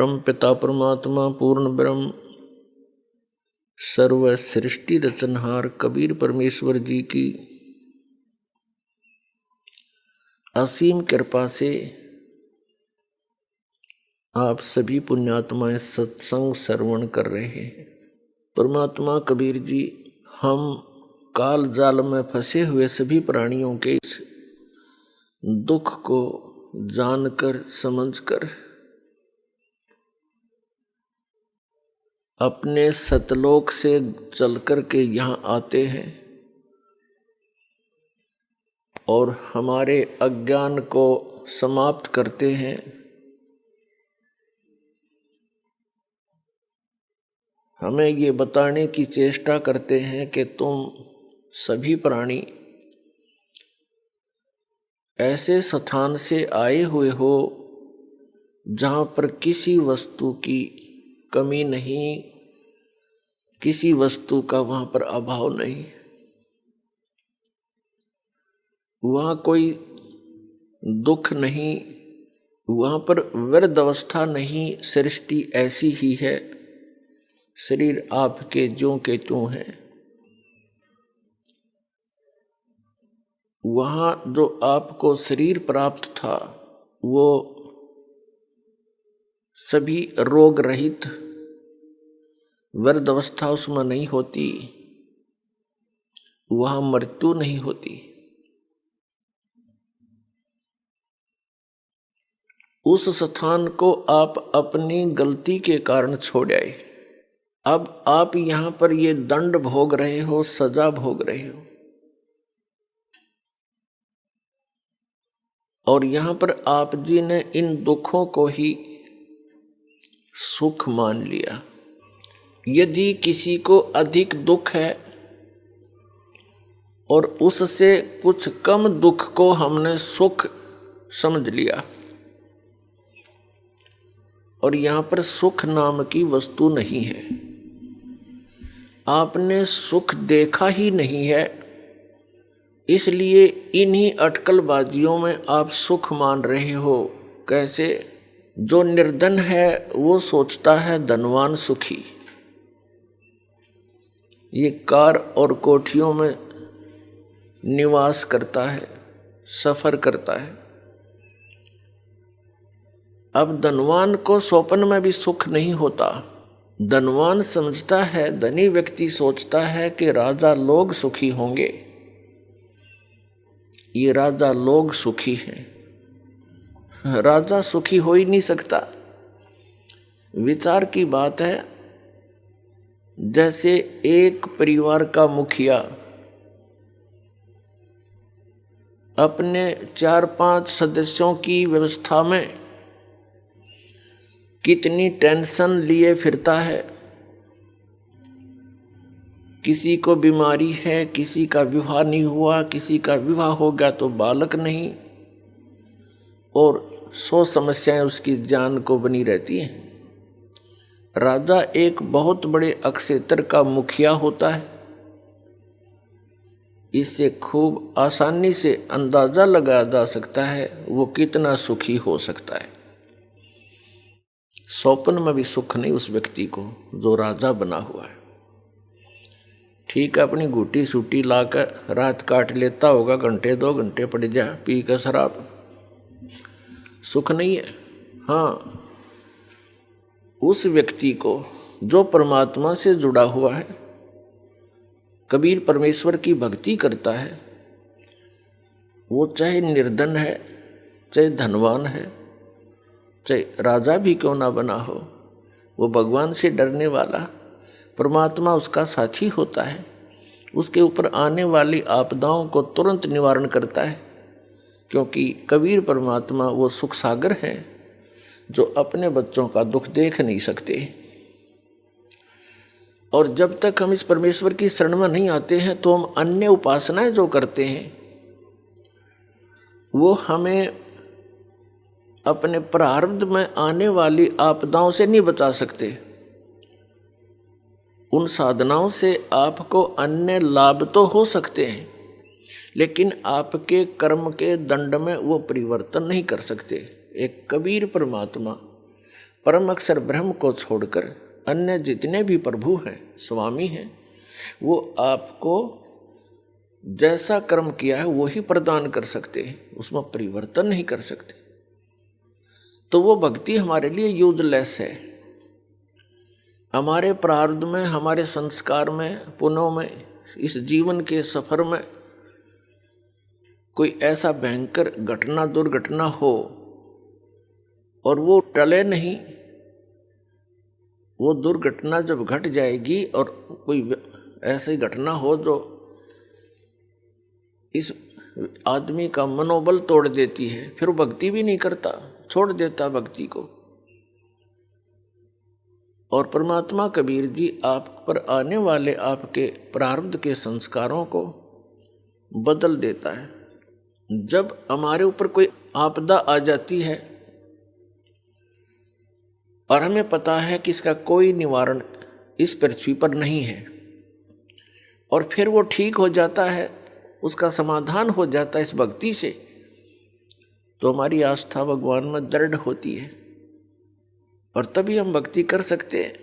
परम पिता परमात्मा पूर्ण ब्रह्म सर्व सृष्टि रचनहार कबीर परमेश्वर जी की असीम कृपा से आप सभी पुण्यात्माएं सत्संग श्रवण कर रहे हैं। परमात्मा कबीर जी हम काल जाल में फंसे हुए सभी प्राणियों के इस दुख को जानकर समझकर अपने सतलोक से चलकर के यहाँ आते हैं और हमारे अज्ञान को समाप्त करते हैं। हमें ये बताने की चेष्टा करते हैं कि तुम सभी प्राणी ऐसे स्थान से आए हुए हो जहाँ पर किसी वस्तु की कमी नहीं, किसी वस्तु का वहाँ पर अभाव नहीं, वहाँ कोई दुख नहीं, वहाँ पर व्यर्थ अवस्था नहीं। सृष्टि ऐसी ही है, शरीर आपके ज्यों के त्यों हैं। वहाँ जो आपको शरीर प्राप्त था वो सभी रोग रहित, व्यर्थ अवस्था उसमें नहीं होती, वहाँ मृत्यु नहीं होती। उस स्थान को आप अपनी गलती के कारण छोड़ आए। अब आप यहाँ पर ये दंड भोग रहे हो, सजा भोग रहे हो, और यहाँ पर आप जी ने इन दुखों को ही सुख मान लिया। यदि किसी को अधिक दुख है और उससे कुछ कम दुख को हमने सुख समझ लिया, और यहाँ पर सुख नाम की वस्तु नहीं है, आपने सुख देखा ही नहीं है, इसलिए इन्हीं अटकलबाजियों में आप सुख मान रहे हो। कैसे? जो निर्धन है वो सोचता है धनवान सुखी, ये कार और कोठियों में निवास करता है, सफर करता है। अब धनवान को स्वप्न में भी सुख नहीं होता। धनवान समझता है, धनी व्यक्ति सोचता है कि राजा लोग सुखी होंगे, ये राजा लोग सुखी हैं। राजा सुखी हो ही नहीं सकता। विचार की बात है, जैसे एक परिवार का मुखिया अपने 4-5 सदस्यों की व्यवस्था में कितनी टेंशन लिए फिरता है। किसी को बीमारी है, किसी का विवाह नहीं हुआ, किसी का विवाह हो गया तो बालक नहीं, और 100 समस्याएं उसकी जान को बनी रहती हैं। राजा एक बहुत बड़े अक्षेत्र का मुखिया होता है। इससे खूब आसानी से अंदाजा लगाया जा सकता है वो कितना सुखी हो सकता है। स्वप्न में भी सुख नहीं उस व्यक्ति को जो राजा बना हुआ है। ठीक है, अपनी घूटी सूटी लाकर रात काट लेता होगा, घंटे 2 घंटे पड़ जा पी कर शराब, सुख नहीं है। हाँ, उस व्यक्ति को जो परमात्मा से जुड़ा हुआ है, कबीर परमेश्वर की भक्ति करता है, वो चाहे निर्धन है, चाहे धनवान है, चाहे राजा भी क्यों ना बना हो, वो भगवान से डरने वाला, परमात्मा उसका साथी होता है। उसके ऊपर आने वाली आपदाओं को तुरंत निवारण करता है, क्योंकि कबीर परमात्मा वो सुख सागर हैं जो अपने बच्चों का दुख देख नहीं सकते। और जब तक हम इस परमेश्वर की शरण में नहीं आते हैं तो हम अन्य उपासनाएं जो करते हैं वो हमें अपने प्रारब्ध में आने वाली आपदाओं से नहीं बचा सकते। उन साधनाओं से आपको अन्य लाभ तो हो सकते हैं, लेकिन आपके कर्म के दंड में वो परिवर्तन नहीं कर सकते। एक कबीर परमात्मा परम अक्षर ब्रह्म को छोड़कर अन्य जितने भी प्रभु हैं, स्वामी हैं, वो आपको जैसा कर्म किया है वो ही प्रदान कर सकते हैं, उसमें परिवर्तन नहीं कर सकते। तो वो भक्ति हमारे लिए यूजलेस है। हमारे प्रारब्ध में, हमारे संस्कार में, पुण्यों में, इस जीवन के सफर में कोई ऐसा भयंकर घटना, दुर्घटना हो और वो टले नहीं, वो दुर्घटना जब घट जाएगी और कोई ऐसी घटना हो जो इस आदमी का मनोबल तोड़ देती है, फिर वो भक्ति भी नहीं करता, छोड़ देता भक्ति को। और परमात्मा कबीर जी आप पर आने वाले आपके प्रारब्ध के संस्कारों को बदल देता है। जब हमारे ऊपर कोई आपदा आ जाती है और हमें पता है कि इसका कोई निवारण इस पृथ्वी पर नहीं है, और फिर वो ठीक हो जाता है, उसका समाधान हो जाता है इस भक्ति से, तो हमारी आस्था भगवान में दृढ़ होती है और तभी हम भक्ति कर सकते हैं।